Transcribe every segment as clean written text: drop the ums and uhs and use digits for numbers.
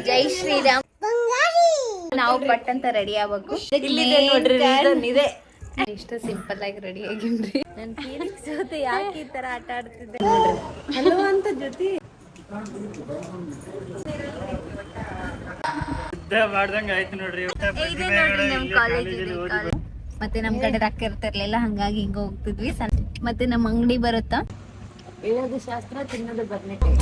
ಜೈ ಶ್ರೀರಾಮ್. ನಾವು ಪಟ್ಟಂತ ರೆಡಿ ಆಗ್ಬೇಕು. ನೋಡ್ರಿ ಇಷ್ಟು ಸಿಂಪಲ್ ಆಗಿ ರೆಡಿ ಆಗಿನ್ರಿ. ನನ್ ಫೀಲಿಂಗ್ಸ್ ಜೊತೆ ಯಾಕೆ ಈ ತರ ಆಟ ಆಡ್ತಿದ್ದೆ ಹಲೋ ಅಂತ ಜೊತೆ ನಮ್ ಕಾಲೇಜ್ ಮತ್ತೆ ನಮ್ ಕಡೆ ರೊಕ್ಕ ಇರ್ತಿರ್ಲಿಲ್ಲ, ಹಂಗಾಗಿ ಹಿಂಗ ಹೋಗ್ತಿದ್ವಿ. ಮತ್ತೆ ನಮ್ ಅಂಗಡಿ ಬರುತ್ತಾ, ಹೇಳೋದು ಶಾಸ್ತ್ರ, ತಿನ್ನೋದು ಬದನೆಕಾಯಿ.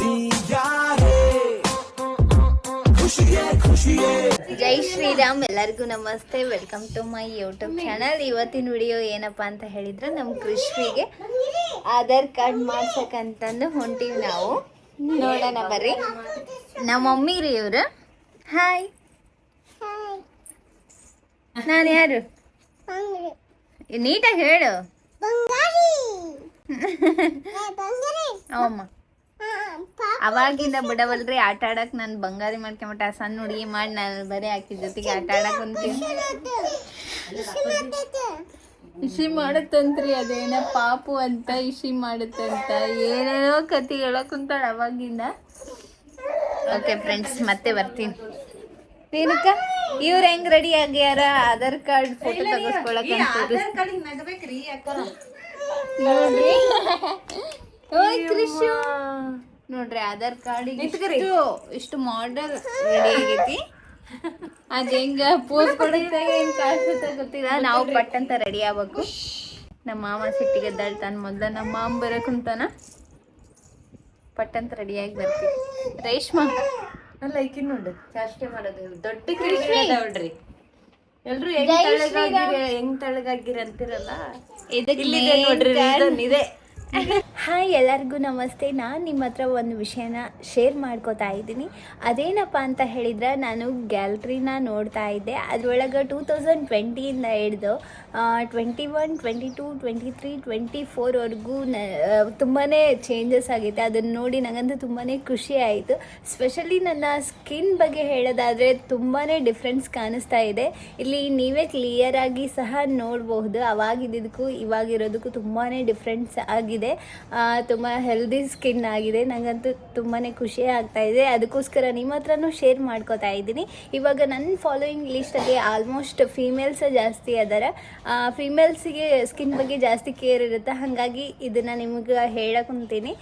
ಜೈ ಶ್ರೀರಾಮ್. ಎಲ್ಲರಿಗೂ ನಮಸ್ತೆ, welcome to my YouTube channel. ಇವತ್ತಿನ ವಿಡಿಯೋ ಏನಪ್ಪಾ ಅಂತ ಹೇಳಿದ್ರೆ, ನಮ್ ಕೃಷ್ವಿಗೆ ಆಧಾರ್ ಕಾರ್ಡ್ ಮಾಡ್ಸಕ್ಕಂತಂದು ಹೊಂಟಿವಿ ನಾವು. ನೋಡೋಣ ಬರ್ರಿ. ನಮ್ಮ ಮಮ್ಮಿ ರೀ ಇವ್ರು. ಹಾಯ್. ನಾನು ಯಾರು ನೀಟಾಗಿ ಹೇಳು. ಅಮ್ಮ ಅವಾಗಿಂದ ಬಿಡವಲ್ರಿ ಆಟ ಆಡಕ್. ನಾನು ಬಂಗಾರಿ ಮಾಡ್ಕೊಂಬಿಟ್ಟ, ಸಣ್ಣ ಹುಡುಗಿ ಮಾಡಿ ನಾನು ಬರೀ ಆಕಿ ಜೊತೆಗೆ ಆಟ ಆಡಕ್ ಅಂತೀವಿ. ಇಶಿ ಮಾಡತ್ತಂತ್ರಿ, ಅದೇನ ಪಾಪು ಅಂತ ಇಶಿ ಮಾಡತ್ತಂತ, ಏನೇನೋ ಕತಿ ಹೇಳಕ್ ಕುಂತಾಳ ಅವಾಗಿಂದ. ಓಕೆ ಫ್ರೆಂಡ್ಸ್, ಮತ್ತೆ ಬರ್ತೀನಿ. ರೇಣುಕ, ಇವ್ರ ಹೆಂಗ್ ರೆಡಿ ಆಗ್ಯಾರ ಆಧಾರ್ ಕಾರ್ಡ್ ಫೋಟೋ ತಗೋಸ್ಕೊಳಕ್ ನೋಡ್ರಿ. ಓಯ್ ಕೃಷಿ ನೋಡ್ರಿ, ಆಧಾರ್ ಕಾರ್ಡ್ ಇಷ್ಟು ಮಾಡಲ್ ರೆಡಿ ಆಗೈತಿ. ಅದ್ ಹೆಂಗ ಪೋಸ್ ಕೊಡುತ್ತೆ, ಹೆಂಗ್ ಕಾಣಿಸುತ್ತೆ ಗೊತ್ತಿಲ್ಲ. ನಾವು ಪಟ್ಟಂತ ರೆಡಿ ಆಗ್ಬೇಕು. ನಮ್ಮ ಮಾಮ ಸಿಟ್ಟಿಗೆ ಎದ್ದಾಳ್ತಾನ. ಮೊದ್ಲ ನಮ್ಮ ಮಾಮ ಬರಕುಂತಾನ, ಪಟ್ಟಂತ ರೆಡಿ ಆಗಿ ಬರ್ತೀವಿ. ರೇಷ್ಮಾ ಅಲ್ಲ ಈಕಿನ್ ನೋಡ್ರಿ ಚಾಷ್ಟೆ ಮಾಡೋದು ದೊಡ್ಡ ನೋಡ್ರಿ. ಎಲ್ರು ಹೆಂಗ್ ತಳಗಾಗಿರ ಅಂತಿರಲ್ಲ, ಇಲ್ಲಿದೆ ನೋಡ್ರಿ, ಇದೆ. ಹಾಯ್, ಎಲ್ಲರಿಗೂ ನಮಸ್ತೆ. ನಾನು ನಿಮ್ಮ ಹತ್ರ ಒಂದು ವಿಷಯನ ಶೇರ್ ಮಾಡ್ಕೋತಾ ಇದ್ದೀನಿ. ಅದೇನಪ್ಪ ಅಂತ ಹೇಳಿದ್ರೆ, ನಾನು ಗ್ಯಾಲ್ರಿನ ನೋಡ್ತಾ ಇದ್ದೆ. ಅದರೊಳಗೆ 2020ಇಂದ ಹಿಡ್ದು 21, 22, 23, 24ವರೆಗೂ ತುಂಬಾ ಚೇಂಜಸ್ ಆಗೈತೆ. ಅದನ್ನು ನೋಡಿ ನನಗಂತೂ ತುಂಬಾ ಖುಷಿ ಆಯಿತು. ಸ್ಪೆಷಲಿ ನನ್ನ ಸ್ಕಿನ್ ಬಗ್ಗೆ ಹೇಳೋದಾದರೆ ತುಂಬಾ ಡಿಫ್ರೆನ್ಸ್ ಕಾಣಿಸ್ತಾ ಇದೆ. ಇಲ್ಲಿ ನೀವೇ ಕ್ಲಿಯರಾಗಿ ಸಹ ನೋಡಬಹುದು. ಅವಾಗಿದ್ದಕ್ಕೂ ಇವಾಗಿರೋದಕ್ಕೂ ತುಂಬಾ ಡಿಫ್ರೆನ್ಸ್ ಆಗಿದೆ. ತುಂಬ ಹೆಲ್ದಿ ಸ್ಕಿನ್ ಆಗಿದೆ. ನನಗಂತೂ ತುಂಬಾ ಖುಷಿ ಆಗ್ತಾ ಇದೆ. ಅದಕ್ಕೋಸ್ಕರ ನಿಮ್ಮ ಹತ್ರನೂ ಶೇರ್ ಮಾಡ್ಕೋತಾ ಇದ್ದೀನಿ. ಇವಾಗ ನನ್ನ ಫಾಲೋಯಿಂಗ್ ಲಿಸ್ಟಲ್ಲಿ ಆಲ್ಮೋಸ್ಟ್ ಫೀಮೇಲ್ಸ್ ಜಾಸ್ತಿ ಅದಾರೆ. ಫೀಮೇಲ್ಸಿಗೆ ಸ್ಕಿನ್ ಬಗ್ಗೆ ಜಾಸ್ತಿ ಕೇರ್ ಇರುತ್ತೆ, ಹಾಗಾಗಿ ಇದನ್ನು ನಿಮಗೆ ಹೇಳಕೊಂತೀನಿ.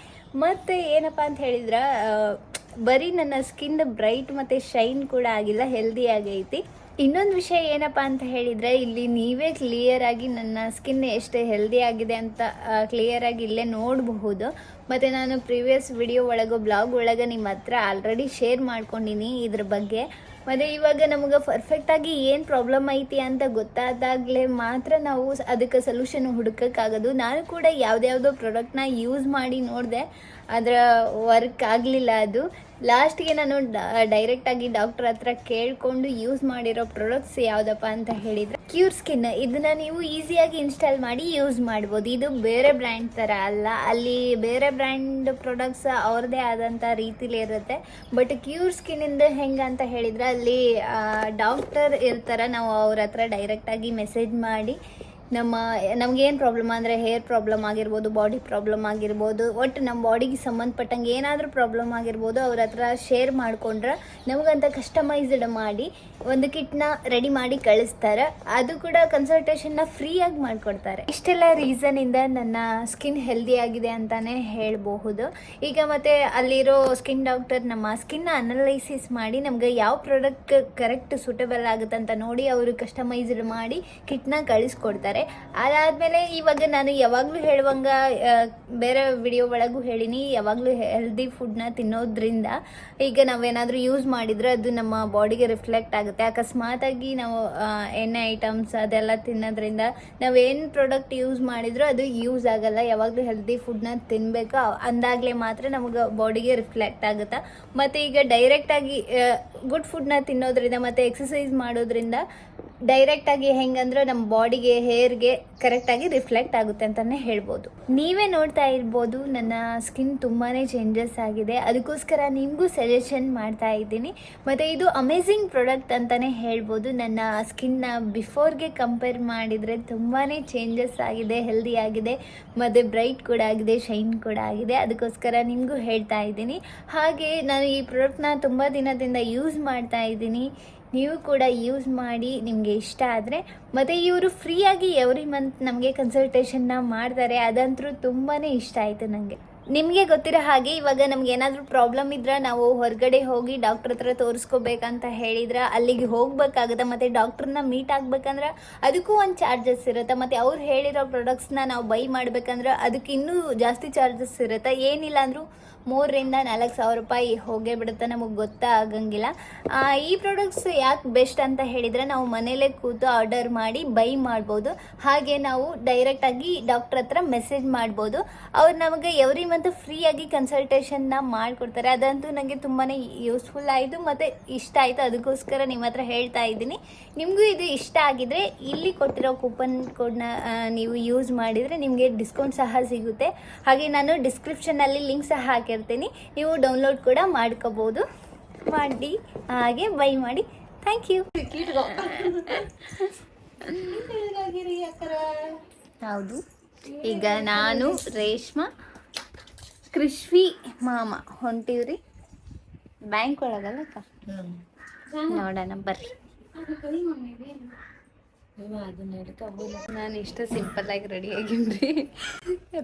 ಮತ್ತು ಏನಪ್ಪ ಅಂತ ಹೇಳಿದ್ರೆ, ಬರೀ ನನ್ನ ಸ್ಕಿನ್ ಬ್ರೈಟ್ ಮತ್ತು ಶೈನ್ ಕೂಡ ಆಗಿಲ್ಲ, ಹೆಲ್ದಿ ಆಗೈತಿ. ಇನ್ನೊಂದು ವಿಷಯ ಏನಪ್ಪ ಅಂತ ಹೇಳಿದರೆ, ಇಲ್ಲಿ ನೀವೇ ಕ್ಲಿಯರಾಗಿ ನನ್ನ ಸ್ಕಿನ್ ಎಷ್ಟು ಹೆಲ್ದಿ ಆಗಿದೆ ಅಂತ ಕ್ಲಿಯರಾಗಿ ಇಲ್ಲೇ ನೋಡಬಹುದು. ಮತ್ತು ನಾನು ಪ್ರೀವಿಯಸ್ ವಿಡಿಯೋ ಒಳಗೆ ಬ್ಲಾಗ್ ಒಳಗೆ ನಿಮ್ಮ ಹತ್ರ ಆಲ್ರೆಡಿ ಶೇರ್ ಮಾಡ್ಕೊಂಡಿನಿ ಇದ್ರ ಬಗ್ಗೆ. ಮತ್ತು ಇವಾಗ ನಮಗೆ ಪರ್ಫೆಕ್ಟಾಗಿ ಏನು ಪ್ರಾಬ್ಲಮ್ ಐತಿ ಅಂತ ಗೊತ್ತಾದಾಗಲೇ ಮಾತ್ರ ನಾವು ಅದಕ್ಕೆ ಸೊಲ್ಯೂಷನ್ ಹುಡುಕೋಕ್ಕಾಗೋದು. ನಾನು ಕೂಡ ಯಾವುದ್ಯಾವುದೋ ಪ್ರಾಡಕ್ಟ್ನ ಯೂಸ್ ಮಾಡಿ ನೋಡಿದೆ, ಅದರ ವರ್ಕ್ ಆಗಲಿಲ್ಲ. ಅದು ಲಾಸ್ಟ್ಗೆ ನಾನು ಡೈರೆಕ್ಟಾಗಿ ಡಾಕ್ಟರ್ ಹತ್ರ ಕೇಳಿಕೊಂಡು ಯೂಸ್ ಮಾಡಿರೋ ಪ್ರಾಡಕ್ಟ್ಸ್ ಯಾವುದಪ್ಪ ಅಂತ ಹೇಳಿದರೆ, ಕ್ಯೂರ್ ಸ್ಕಿನ್. ಇದನ್ನು ನೀವು ಈಸಿಯಾಗಿ ಇನ್ಸ್ಟಾಲ್ ಮಾಡಿ ಯೂಸ್ ಮಾಡ್ಬೋದು. ಇದು ಬೇರೆ ಬ್ರ್ಯಾಂಡ್ ಥರ ಅಲ್ಲ. ಅಲ್ಲಿ ಬೇರೆ ಬ್ರ್ಯಾಂಡ್ ಪ್ರಾಡಕ್ಟ್ಸ್ ಅವ್ರದ್ದೇ ಆದಂಥ ರೀತಿಲಿ ಇರುತ್ತೆ. ಬಟ್ ಕ್ಯೂರ್ ಸ್ಕಿನ್ನಿಂದ ಹೆಂಗೆ ಅಂತ ಹೇಳಿದರೆ, ಅಲ್ಲಿ ಡಾಕ್ಟರ್ ಇರ್ತಾರೆ. ನಾವು ಅವ್ರ ಹತ್ರ ಡೈರೆಕ್ಟಾಗಿ ಮೆಸೇಜ್ ಮಾಡಿ ನಮಗೇನು ಪ್ರಾಬ್ಲಮ್ ಅಂದರೆ, ಹೇರ್ ಪ್ರಾಬ್ಲಮ್ ಆಗಿರ್ಬೋದು, ಬಾಡಿ ಪ್ರಾಬ್ಲಮ್ ಆಗಿರ್ಬೋದು, ಒಟ್ಟು ನಮ್ಮ ಬಾಡಿಗೆ ಸಂಬಂಧಪಟ್ಟಂಗೆ ಏನಾದರೂ ಪ್ರಾಬ್ಲಮ್ ಆಗಿರ್ಬೋದು, ಅವ್ರ ಹತ್ರ ಶೇರ್ ಮಾಡಿಕೊಂಡ್ರೆ ನಮಗಂತ ಕಸ್ಟಮೈಸ್ಡ್ ಮಾಡಿ ಒಂದು ಕಿಟ್ನ ರೆಡಿ ಮಾಡಿ ಕಳಿಸ್ತಾರೆ. ಅದು ಕೂಡ ಕನ್ಸಲ್ಟೇಷನ್ನ ಫ್ರೀಯಾಗಿ ಮಾಡಿಕೊಡ್ತಾರೆ. ಇಷ್ಟೆಲ್ಲ ರೀಸನಿಂದ ನನ್ನ ಸ್ಕಿನ್ ಹೆಲ್ದಿ ಆಗಿದೆ ಅಂತಲೇ ಹೇಳಬಹುದು. ಈಗ ಮತ್ತು ಅಲ್ಲಿರೋ ಸ್ಕಿನ್ ಡಾಕ್ಟರ್ ನಮ್ಮ ಸ್ಕಿನ್ನ ಅನಲೈಸಿಸ್ ಮಾಡಿ ನಮ್ಗೆ ಯಾವ ಪ್ರಾಡಕ್ಟ್ ಕರೆಕ್ಟ್ ಸೂಟಬಲ್ ಆಗುತ್ತೆ ಅಂತ ನೋಡಿ ಅವರು ಕಸ್ಟಮೈಸ್ಡ್ ಮಾಡಿ ಕಿಟ್ನ ಕಳಿಸ್ಕೊಡ್ತಾರೆ. ಅದಾದಮೇಲೆ ಇವಾಗ ನಾನು ಯಾವಾಗಲೂ ಹೇಳುವಂಗೆ ಬೇರೆ ವಿಡಿಯೋ ಒಳಗೂ ಹೇಳಿನಿ, ಯಾವಾಗಲೂ ಹೆಲ್ದಿ ಫುಡ್ನ ತಿನ್ನೋದ್ರಿಂದ ಈಗ ನಾವೇನಾದರೂ ಯೂಸ್ ಮಾಡಿದರೆ ಅದು ನಮ್ಮ ಬಾಡಿಗೆ ರಿಫ್ಲೆಕ್ಟ್ ಆಗುತ್ತೆ. ಅಕಸ್ಮಾತಾಗಿ ನಾವು ಎಣ್ಣೆ ಐಟಮ್ಸ್ ಅದೆಲ್ಲ ತಿನ್ನೋದ್ರಿಂದ ನಾವೇನು ಪ್ರಾಡಕ್ಟ್ ಯೂಸ್ ಮಾಡಿದರೂ ಅದು ಯೂಸ್ ಆಗಲ್ಲ. ಯಾವಾಗಲೂ ಹೆಲ್ದಿ ಫುಡ್ನ ತಿನ್ನಬೇಕು, ಅಂದಾಗಲೇ ಮಾತ್ರ ನಮಗೆ ಬಾಡಿಗೆ ರಿಫ್ಲೆಕ್ಟ್ ಆಗುತ್ತೆ. ಮತ್ತು ಈಗ ಡೈರೆಕ್ಟಾಗಿ ಗುಡ್ ಫುಡ್ನ ತಿನ್ನೋದ್ರಿಂದ ಮತ್ತು ಎಕ್ಸಸೈಸ್ ಮಾಡೋದ್ರಿಂದ ಡೈರೆಕ್ಟಾಗಿ ಹೆಂಗಂದ್ರೆ ನಮ್ಮ ಬಾಡಿಗೆ ಹೇರ್ಗೆ ಕರೆಕ್ಟಾಗಿ ರಿಫ್ಲೆಕ್ಟ್ ಆಗುತ್ತೆ ಅಂತಲೇ ಹೇಳ್ಬೋದು. ನೀವೇ ನೋಡ್ತಾ ಇರ್ಬೋದು ನನ್ನ ಸ್ಕಿನ್ ತುಂಬಾ ಚೇಂಜಸ್ ಆಗಿದೆ. ಅದಕ್ಕೋಸ್ಕರ ನಿಮಗೂ ಸಜೆಷನ್ ಮಾಡ್ತಾ ಇದ್ದೀನಿ. ಮತ್ತು ಇದು ಅಮೇಝಿಂಗ್ ಪ್ರಾಡಕ್ಟ್ ಅಂತಲೇ ಹೇಳ್ಬೋದು. ನನ್ನ ಸ್ಕಿನ್ನ ಬಿಫೋರ್ಗೆ ಕಂಪೇರ್ ಮಾಡಿದರೆ ತುಂಬಾ ಚೇಂಜಸ್ ಆಗಿದೆ, ಹೆಲ್ದಿ ಆಗಿದೆ, ಮತ್ತು ಬ್ರೈಟ್ ಕೂಡ ಆಗಿದೆ, ಶೈನ್ ಕೂಡ ಆಗಿದೆ. ಅದಕ್ಕೋಸ್ಕರ ನಿಮಗೂ ಹೇಳ್ತಾ ಇದ್ದೀನಿ. ಹಾಗೆ ನಾನು ಈ ಪ್ರಾಡಕ್ಟ್ನ ತುಂಬ ದಿನದಿಂದ ಯೂಸ್ ಮಾಡ್ತಾ ಇದ್ದೀನಿ. ನೀವು ಕೂಡ ಯೂಸ್ ಮಾಡಿ ನಿಮಗೆ ಇಷ್ಟ ಆದರೆ. ಮತ್ತು ಇವರು ಫ್ರೀಯಾಗಿ ಎವ್ರಿ ಮಂತ್ ನಮಗೆ ಕನ್ಸಲ್ಟೇಷನ್ನ ಮಾಡ್ತಾರೆ. ಅದಂತೂ ತುಂಬಾ ಇಷ್ಟ ಆಯಿತು ನನಗೆ. ನಿಮಗೆ ಗೊತ್ತಿರೋ ಹಾಗೆ ಇವಾಗ ನಮ್ಗೆ ಏನಾದರೂ ಪ್ರಾಬ್ಲಮ್ ಇದ್ರೆ ನಾವು ಹೊರಗಡೆ ಹೋಗಿ ಡಾಕ್ಟ್ರ್ ಹತ್ರ ತೋರಿಸ್ಕೋಬೇಕಂತ ಹೇಳಿದ್ರೆ ಅಲ್ಲಿಗೆ ಹೋಗ್ಬೇಕಾಗುತ್ತೆ. ಮತ್ತು ಡಾಕ್ಟ್ರನ್ನ ಮೀಟ್ ಆಗ್ಬೇಕಂದ್ರೆ ಅದಕ್ಕೂ ಒಂದು ಚಾರ್ಜಸ್ ಇರುತ್ತೆ. ಮತ್ತು ಅವ್ರು ಹೇಳಿರೋ ಪ್ರಾಡಕ್ಟ್ಸ್ನ ನಾವು ಬೈ ಮಾಡ್ಬೇಕಂದ್ರೆ ಅದಕ್ಕೆ ಇನ್ನೂ ಜಾಸ್ತಿ ಚಾರ್ಜಸ್ ಇರುತ್ತೆ. ಏನಿಲ್ಲ ಅಂದರೂ 3,000-4,000 ರೂಪಾಯಿ ಹೋಗೇ ಬಿಡುತ್ತೆ, ನಮಗೆ ಗೊತ್ತಾಗಂಗಿಲ್ಲ. ಈ ಪ್ರಾಡಕ್ಟ್ಸ್ ಯಾಕೆ ಬೆಸ್ಟ್ ಅಂತ ಹೇಳಿದರೆ ನಾವು ಮನೇಲೇ ಕೂತು ಆರ್ಡರ್ ಮಾಡಿ ಬೈ ಮಾಡ್ಬೋದು. ಹಾಗೆ ನಾವು ಡೈರೆಕ್ಟಾಗಿ ಡಾಕ್ಟ್ರ್ ಹತ್ರ ಮೆಸೇಜ್ ಮಾಡ್ಬೋದು. ಅವ್ರು ನಮಗೆ ಎವ್ರಿ ಮಂತ್ ಫ್ರೀಯಾಗಿ ಕನ್ಸಲ್ಟೇಷನ್ನ ಮಾಡಿಕೊಡ್ತಾರೆ. ಅದಂತೂ ನನಗೆ ತುಂಬಾ ಯೂಸ್ಫುಲ್ ಆಯಿತು ಮತ್ತು ಇಷ್ಟ ಆಯಿತು. ಅದಕ್ಕೋಸ್ಕರ ನಿಮ್ಮ ಹತ್ರ ಹೇಳ್ತಾ ಇದ್ದೀನಿ. ನಿಮಗೂ ಇದು ಇಷ್ಟ ಆಗಿದರೆ ಇಲ್ಲಿ ಕೊಟ್ಟಿರೋ ಕೂಪನ್ ಕೋಡ್ನ ನೀವು ಯೂಸ್ ಮಾಡಿದರೆ ನಿಮಗೆ ಡಿಸ್ಕೌಂಟ್ ಸಹ ಸಿಗುತ್ತೆ. ಹಾಗೆ ನಾನು ಡಿಸ್ಕ್ರಿಪ್ಷನಲ್ಲಿ ಲಿಂಕ್ ಸಹ ಹಾಕಿರ್ತೀನಿ, ನೀವು ಡೌನ್ಲೋಡ್ ಕೂಡ ಮಾಡ್ಕೋಬೋದು. ಮಾಡಿ ಹಾಗೆ ಬೈ ಮಾಡಿ. Thank you. ಹೌದು, ಈಗ ನಾನು ರೇಷ್ಮಾ ಕೃಷ್ವಿ ಮಾಮ ಹೊಂಟಿವ್ರಿ ಬ್ಯಾಂಕ್ ಒಳಗಲ್ಲಕ್ಕ. ನೋಡೋಣ ಬರ್ರಿ. ನಾನು ಇಷ್ಟ ಸಿಂಪಲ್ಲಾಗಿ ರೆಡಿಯಾಗಿನ್ರಿ.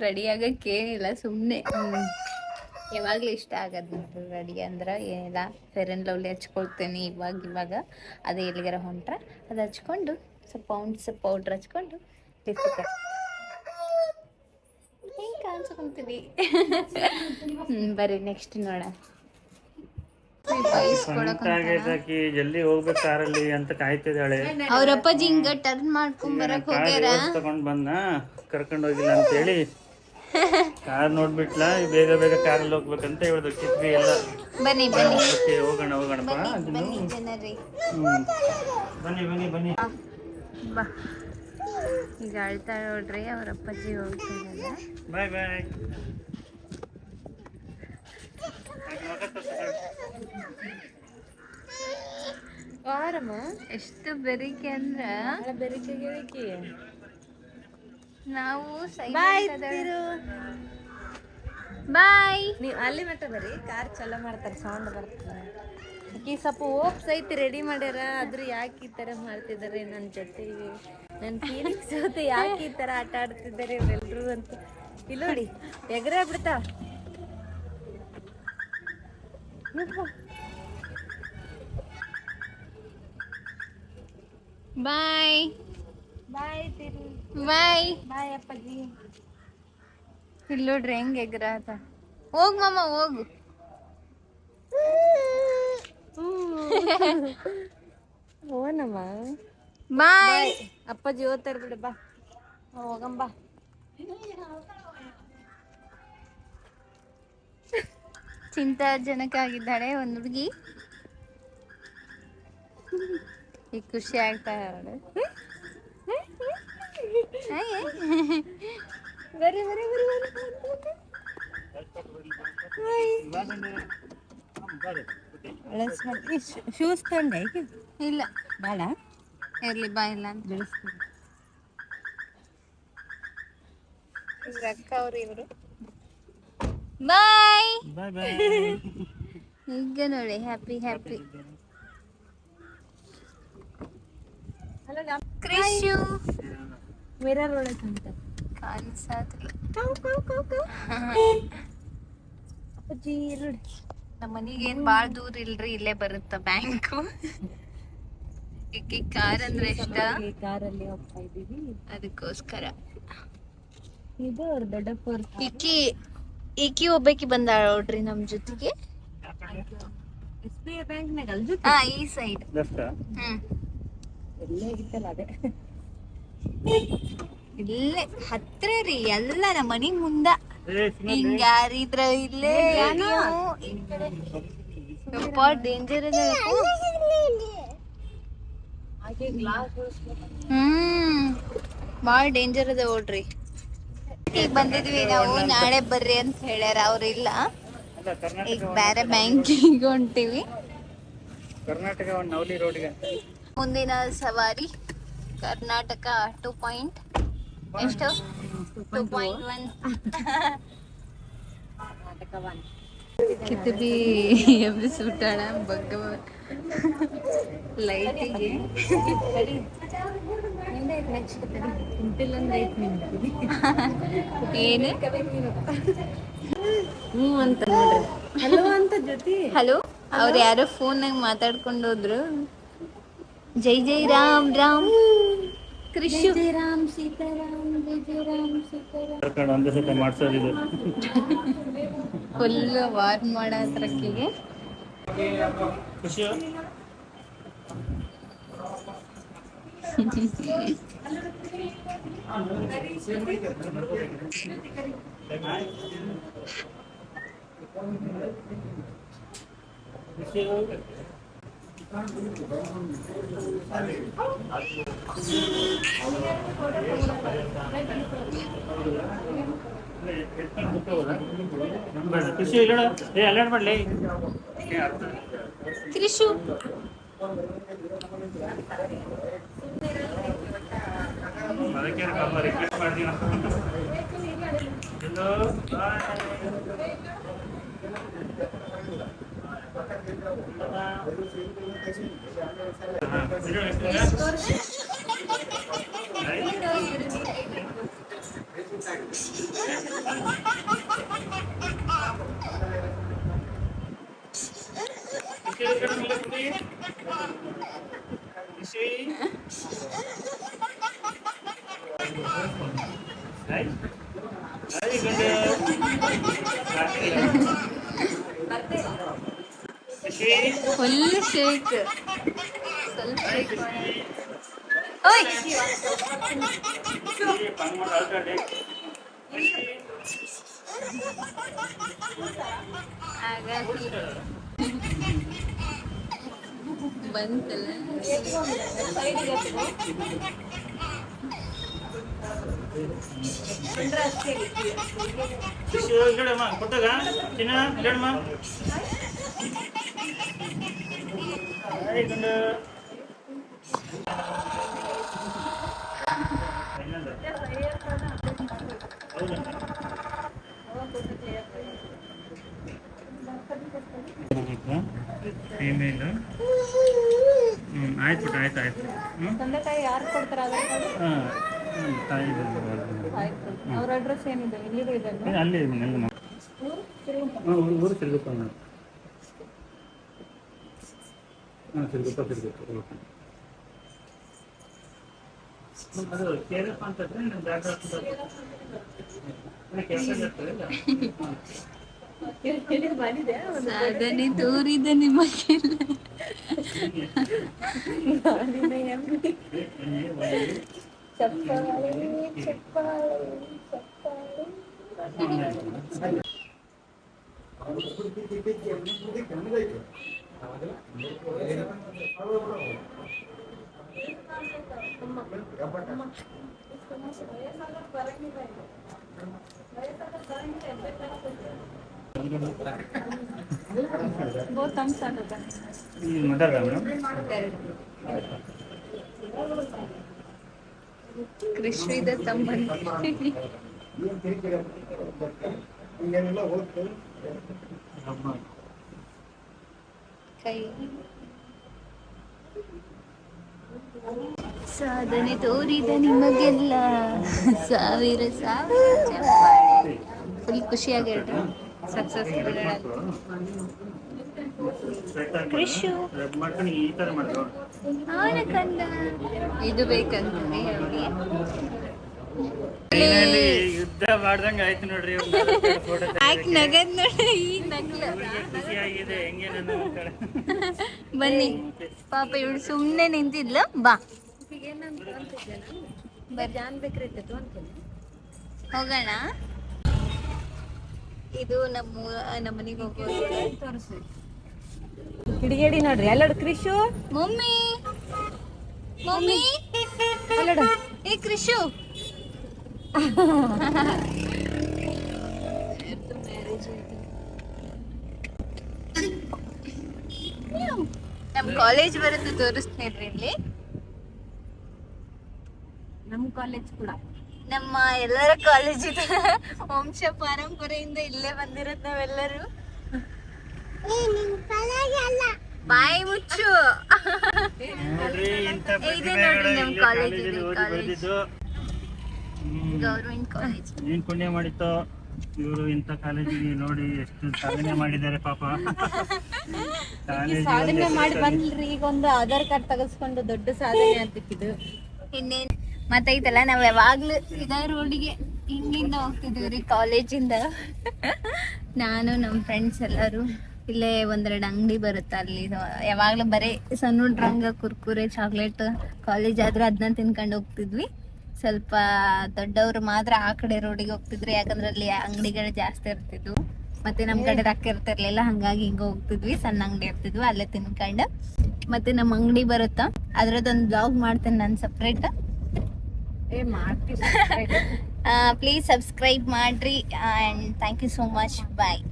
ರೆಡಿಯಾಗಕ್ಕೇನಿಲ್ಲ, ಸುಮ್ಮನೆ ಯಾವಾಗಲೂ ಇಷ್ಟ ಆಗೋದು ನೋಡ್ರಿ ರೆಡಿ ಅಂದ್ರೆ. ಏನಿಲ್ಲ, ಫೇರ್ ಆ್ಯಂಡ್ ಲವ್ಲಿ ಹಚ್ಕೊಳ್ತೇನೆ ಇವಾಗ ಅದೇ ಎಲ್ಲಿಗಾರ ಹೊಂಟ್ರೆ ಅದು ಹಚ್ಕೊಂಡು ಸ್ವಲ್ಪ ಪೌಂಡ್ಸ್ ಪೌಡ್ರ್ ಹಚ್ಕೊಂಡು ಲಿಪ್ಸ್ಟಿಕ್ ಹಿಂಗೆ ಕಾಣಿಸ್ಕೊಂತೀವಿ. ಬರ್ರಿ ನೆಕ್ಸ್ಟ್ ನೋಡೋಣ. ಜಲ್ದಿ ಹೋಗ್ಬೇಕು ಕಾರಲ್ಲಿ ಅಂತ ಕಾಯ್ತಿದ್ದಾಳೆ. ಅವ್ರ ಅಪ್ಪಾಜಿ ಹಿಂಗ ಟರ್ನ್ ಮಾಡ್ಕೊಂಡ್ ಬರಕ್ ಹೋಗ್ಯಾರ. ತಗೊಂಡ್ ಬಂದ ಕರ್ಕೊಂಡು ಹೋಗಿಲ್ಲ ಅಂತ ಹೇಳಿ ಕಾರ್ ನೋಡ್ಬಿಟ್ಲ. ಬೇಗ ಬೇಗ ಕಾರಲ್ಲಿ ಹೋಗ್ಬೇಕಂತ ಹೇಳ್ದು. ಕಿತ್ವಿ ಎಲ್ಲ ಬನ್ನಿ ಬನ್ನಿ ಹೋಗೋಣಪ್ಪ. ಬನ್ನಿ ಜನರಿ, ಬನ್ನಿ ಬಾ. ಈಗ ಅಳ್ತಾ ನೋಡ್ರಿ, ಅವ್ರ ಅಪ್ಪಾಜಿ ಹೋಗ್ತಿದ್ದಾರೆ. ಬಾಯ್ ಬಾಯ್. ವಾರಮ್ಮ ಎಷ್ಟು ಬೆರಿಕೆ ಅಂದ್ರ ಬೆರಿಕೆ ನಾವು ಬಾಯ್. ಬಾಯ್. ನೀವು ಅಲ್ಲಿ ಮಟ್ಟ ಬರೀ ಕಾರ್ ಚಲೋ ಮಾಡ್ತಾರೆ, ಸೌಂಡ್ ಬರ್ತದೆ. ಆಕಿ ಸ್ವಲ್ಪ ಓಪ್ಸ್ ಐತಿ ರೆಡಿ ಮಾಡ್ಯಾರ. ಆದ್ರೂ ಯಾಕೆ ಈ ಥರ ಮಾಡ್ತಿದ್ದಾರೆ ನನ್ನ ಜೊತೆಗೆ, ನನ್ನ ಫೀಲಿಂಗ್ಸ್ ಜೊತೆ ಯಾಕೆ ಈ ಥರ ಆಟ ಆಡ್ತಿದ್ದಾರೆ ಇವರೆಲ್ಲರೂ ಅಂತ. ಇಲ್ಲಿ ನೋಡಿ ಎಗರೇ ಬಿಡ್ತಾ. ಬಾಯ್ ಬಾಯ್ ಬಾಯ್. ಬಾಯ್ ಅಪ್ಪಾಜಿ. ಇಲ್ಲಿ ನೋಡ್ರಿ ಹೆಂಗ್ ಎಗ್ರಾತ. ಹೋಗ್ ಮಾಮ ಹೋಗು. ಓನಮ್ಮ ಬಾಯ್. ಅಪ್ಪಾಜಿ ಓದ್ತಾರ ಬಿಡು, ಬಾ ಹೋಗಂಬ. ಚಿಂತಾಜನಕ ಆಗಿದ್ದಾಳೆ ಒಂದು ಹುಡುಗಿ. ಈಗ ಖುಷಿ ಆಗ್ತಾ ಅವಳು. ಬರೀ ಶೂಸ್ ತಂದೆ ಇಲ್ಲ ಬೇಡ, ಇರ್ಲಿ ಬಾ. ಇಲ್ಲ ಅಂತ ಬಿಡಿಸ್ತೀನಿ. ಇವ್ರ ಅಕ್ಕ ಅವ್ರು ಇವರು. ಬಾಯ್ ಬಾಯ್. ಈಗ ನೋಡಿ ಹ್ಯಾಪಿ ಹ್ಯಾಪಿ. ಕ್ರಿಶು ಮಿರರ್ ಒಳಗೆ ಅಂತ ಕಾಣಿಸಾದ್ರಿ. ಅಪ್ಪಾಜಿ ನೋಡಿ, ನಮ್ಮ ಮನೆಗೆ ಏನ್ ಬಾಳ ದೂರ ಇಲ್ರಿ, ಇಲ್ಲೇ ಬರುತ್ತ ಬ್ಯಾಂಕು. ಈಕಿ ಕಾರ್ ಅಂದ್ರೆ ಇಷ್ಟ, ಕಾರಲ್ಲಿ ಹೋಗ್ತಾ ಇದ್ದೀವಿ. ಅದಕ್ಕೋಸ್ಕರ. ಇದು ಅವ್ರ ದೊಡ್ಡಪ್ಪ ಈಕಿ ಒಬ್ಬಾಕಿ ಬಂದಾಳ ನೋಡ್ರಿ ನಮ್ ಜೊತೆಗೆ. SBI ಬ್ಯಾಂಕ್ನಾಗ ಅಲ್ ಜೊತೆ ಹಾ, ಈ ಸೈಡ್. ಎಲ್ಲೇ ಆಗಿತ್ತಲ್ಲ ಅದೇ. ಇಲ್ಲೇ ಹತ್ರ ರೀ, ಎಲ್ಲ ನಮ್ಮ ಮನಿ ಮುಂದ. ಹಿಂಗ ಯಾರಿದ್ರ ಇಲ್ಲೇ ಡೇಂಜರ್ ಇದೆ. ಭಾಳ ಡೇಂಜರ್ ಅದ ನೋಡ್ರಿ. ಈಗ ಬಂದಿದ್ವಿ ನಾವು, ನಾಳೆ ಬರ್ರಿ ಅಂತ ಹೇಳ್ಯಾರ, ಅವ್ರಿಲ್ಲ. ಅಲ್ಲ ಕರ್ನಾಟಕ ಈಗ ಬೇರೆ ಬ್ಯಾಂಕಿಗೆ ಹೊಂಟಿವಿ. ಕರ್ನಾಟಕ ಒಂದು ನವಲಿ ರೋಡ್ಗೆ ಮುಂದಿನ ಸವಾರಿ ಕರ್ನಾಟಕ 2 ಪಾಯಿಂಟ್ ಎಷ್ಟು 2.1 ಕಿತ್ತಬಿ ಎಬ್ಬಿಸ್ಬಿಟ್ಟಾಳ ಬಗ್ಗ ಲೈಟಿಗೆ. ಏನು ಅಂತ ನೋಡ್ರಿ. ಹಲೋ ಅಂತ ಜೊತೆ ಹಲೋ, ಅವ್ರು ಯಾರೋ ಫೋನ್ನಾಗ ಮಾತಾಡ್ಕೊಂಡು ಹೋದ್ರು. ಜೈ ಜೈ ರಾಮ್ ರಾಮ್ ಕೃಷ್ಣ ರಾಮ್ ಸೀತಾರಾಮ್ ಜೈ ಜೈ ರಾಮ್ ಸೀತಾರಾಮ್. ಕರ್ಕೊಂಡು ಒಂದೇ ಸತ ಮಾಡ್ಸೋದಿದೆ. Full war ಮಾಡತ್ರಕ್ಕಿಗೆ. ಖುಷಿ ಖುಷಿ ಇಲ್ಲ ಅಲ್ಲಾಡ್ ಮಾಡ್ಲಿ ಕೃಷು ಅದಕ್ಕೆ ರಿಕ್ವೆಸ್ಟ್ ಮಾಡ್ತೀವಿ. Full shake. ಸ್ವಲ್ಪ ಶೇಕ್ ಓಯ್ ಹಾಗಾಗಿ ಬಂತಲ್ಲ. ಇಲ್ಲಡಮ್ಮ ಕೊಟ್ಟಾಗ ಚಿನ್ನ ಇಲ್ಲಡಮ್ಮ ಫೀಮೇಲು. ಆಯ್ತು ಬಿಟ್ಟು ಆಯ್ತು ಆಯ್ತು. ತಂದೆ ತಾಯಿ ಯಾರು ಕೊಡ್ತಾರ ಹಾಂ ತಾಯಿ ಅವ್ರ ಅಡ್ರೆಸ್ ಏನಿದೆ? ಇಲ್ಲಿಗೂ ಇದೆ ಅಲ್ಲಿ ಎಲ್ಲ ಊರು ತಿರುಗುಪ್ಪ. ಹಾಂ ತಿರುಗುಪ್ಪ ಓಕೆ. ಅದು ಕೇರಪ್ಪ ಅಂತಂದ್ರೆ ನಮ್ಮ ಜಾಗ ಸಾಧನೆ ತೋರಿದ ನಿಮಗೆಲ್ಲ ಚಪ್ಪಾಳೆ ಚಪ್ಪಾಳೆ ಚಪ್ಪಾಳೆ. ಕೃಷ್ಣದ ತಮ್ಮನ ಕೈ ಸಾಧನೆ ತೋರಿದ ನಿಮಗೆಲ್ಲ ಸಾವಿರ ಸಾವಿರ ಚಪ್ಪಾಳೆ. ಫುಲ್ ಖುಷಿಯಾಗಿ ಹೇಳ್ರಿ ಸಕ್ಸಸ್ ಕೃಷು ಈ ಥರ ಮಾಡ್ತಾರೆ. ಅವನ ಕಂದ ಇದು ಬೇಕಂತಾರೆ ಅವ್ರಿಗೆ. ಯುದ್ಧ ಮಾಡ್ದಂಗ ಆಯ್ತು ನೋಡ್ರಿ. ಆಯ್ತು ನಗದ್ ನೋಡಿ. ಈ ನಗ್ಲ ಖುಷಿಯಾಗಿದೆ ಹೆಂಗೆ ನನ್ನ ಬನ್ನಿ ಪಾಪ ಇವಳು ಸುಮ್ಮನೆ ನಿಂತಿದ್ಲ. ಬಾ ಜಾನ್ ಬೇಕ್ರೈತೆ ಹೋಗೋಣ. ಇದು ನಮ್ಮ ಮನೆಗೆ ಹೋಗೋದು. ಕಿಡಿಗೇಡಿ ನೋಡ್ರಿ ಎಲ್ಲರೂ ಕೃಷು ಮಮ್ಮಿ ಮಮ್ಮಿ ಅಲ್ಲಡ ಏ ಕೃಷು ನಮ್ ಕಾಲೇಜ್ ಬರುತ್ತೆ ತೋರಿಸ್ತೀನಿ ಇಲ್ಲಿ. ನಮ್ ಕಾಲೇಜ್ ಕೂಡ ನಮ್ಮ ಎಲ್ಲರ ಕಾಲೇಜ್ ಇದೆ. ವಂಶ ಪಾರಂಪರೆಯಿಂದ ಇಲ್ಲೇ ಬಂದಿರೋದು ನಾವೆಲ್ಲರೂ. ಬಾಯಿ ಮುಚ್ಚು. ನೋಡ್ರಿ ಇಂಥ ಇದೆ ನೋಡ್ರಿ ನಮ್ ಪ್ರತಿಭೆಗಳು ಕಾಲೇಜ್ ಕಾಲೇಜಲ್ಲಿ ಇದೆ, ಓದಿ ಕಾಲೇಜ್ ಬೆಳೆದಿದ್ದು. Government college. ಏನ್ ಪುಣ್ಯ ಮಾಡಿತ್ತೋ ಇವರು ಇಂಥ ಕಾಲೇಜಿಗೆ ನೋಡಿ ಎಷ್ಟು ಸಾಧನೆ ಮಾಡಿದ್ದಾರೆ ಪಾಪ. ಕಾಲೇಜಿಗೆ ಸಾಧನೆ ಒಂದು ಮಾಡಿ ಹೆಸರು ಬಂದ್ರಿ, ಈಗ ಒಂದು ಆಧಾರ್ ಕಾರ್ಡ್ ತೆಗೆಸ್ಕೊಂಡು ದೊಡ್ಡ ಸಾಧನೆ ಅಂತಿಕ್ಕಿದ್ದು. ಇನ್ನೇನ್ ಮತ್ತೈತಲ್ಲ, ನಾವ್ ಯಾವಾಗ್ಲೂ ಇದೇ ರೋಡಿಗೆ ಹಿಂಗಿಂದ ಹೋಗ್ತಿದ್ವಿ ರೀ ಕಾಲೇಜಿಂದ. ನಾನು ನಮ್ಮ ಫ್ರೆಂಡ್ಸ್ ಎಲ್ಲರೂ ಇಲ್ಲೇ ಒಂದೆರಡು ಅಂಗಡಿ ಬರುತ್ತೆ ಅಲ್ಲಿ. ಯಾವಾಗ್ಲೂ ಬರೀ ಸಣ್ಣ ರಂಗ ಕುರ್ಕುರೆ ಚಾಕ್ಲೇಟ್, ಕಾಲೇಜ್ ಆದ್ರೆ ಅದನ್ನ ತಿನ್ಕೊಂಡು ಹೋಗ್ತಿದ್ವಿ. ಸ್ವಲ್ಪ ದೊಡ್ಡವರು ಮಾತ್ರ ಆ ಕಡೆ ರೋಡಿಗೆ ಹೋಗ್ತಿದ್ರಿ, ಯಾಕಂದ್ರೆ ಅಲ್ಲಿ ಅಂಗಡಿಗಳು ಜಾಸ್ತಿ ಇರ್ತಿದ್ವು. ಮತ್ತೆ ನಮ್ ಕಡೆ ರೊಕ್ಕ ಇರ್ತಿರ್ಲಿಲ್ಲ, ಹಂಗಾಗಿ ಹಿಂಗ ಹೋಗ್ತಿದ್ವಿ. ಸಣ್ಣ ಅಂಗಡಿ ಇರ್ತಿದ್ವಿ, ಅಲ್ಲೇ ತಿನ್ಕೊಂಡು. ಮತ್ತೆ ನಮ್ಮ ಅಂಗಡಿ ಬರುತ್ತಾ, ಅದ್ರದ್ದೊಂದು ಬ್ಲಾಗ್ ಮಾಡ್ತೇನೆ ನಾನು ಸಪ್ರೇಟ್. ಪ್ಲೀಸ್ ಸಬ್ಸ್ಕ್ರೈಬ್ ಮಾಡ್ರಿ and thank you so much. Bye.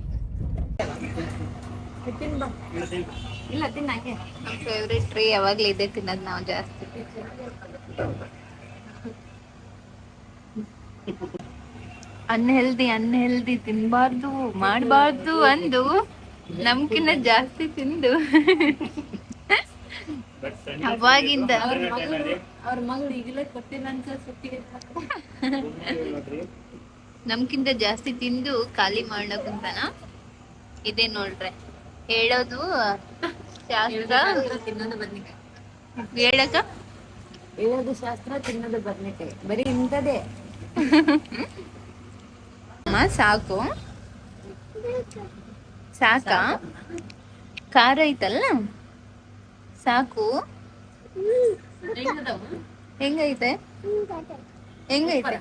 ಇಲ್ಲ ತಿನ್ನಂಗೆ ನಮ್ಮ ಫೇವ್ರೆಟ್ ಟ್ರೀ ಯಾವಾಗಲೂ ಇದೆ ತಿನ್ನೋದು ನಾವು ಜಾಸ್ತಿ. ಅನ್ಹೆಲ್ದಿ ತಿನ್ಬಾರ್ದು ಮಾಡಬಾರ್ದು ಅಂದು ನಮ್ಕಿನ್ನ ಜಾಸ್ತಿ ತಿಂದು ಅವಾಗಿಂದ ಅವ್ರ ಮಗಳು ಈಗಲೇ ಕೊಟ್ಟಿಲ್ಲ ಅಂತ ಸುತ್ತಿಗೆ ನಮ್ಕಿಂತ ಜಾಸ್ತಿ ತಿಂದು ಖಾಲಿ ಮಾಡ್ಲಕ್ಕಂತಾನ. ಇದೆ ನೋಡ್ರೆ ಹೇಳೋದು ಶಾಸ್ತ್ರ, ತಿನ್ನೋದು ಬದ್ನಿಕಾಯಿ. ಹೇಳಕ ಹೇಳೋದು ಶಾಸ್ತ್ರ, ತಿನ್ನೋದು ಬದ್ನಿಕಾಯಿ. ಬರೀ ಇಂಥದೇ. ಅಮ್ಮ ಸಾಕು ಸಾಕಾ? ಖಾರ ಐತಲ್ಲ ಸಾಕು. ಹೆಂಗೈತೆ ಹೆಂಗೈತೆ?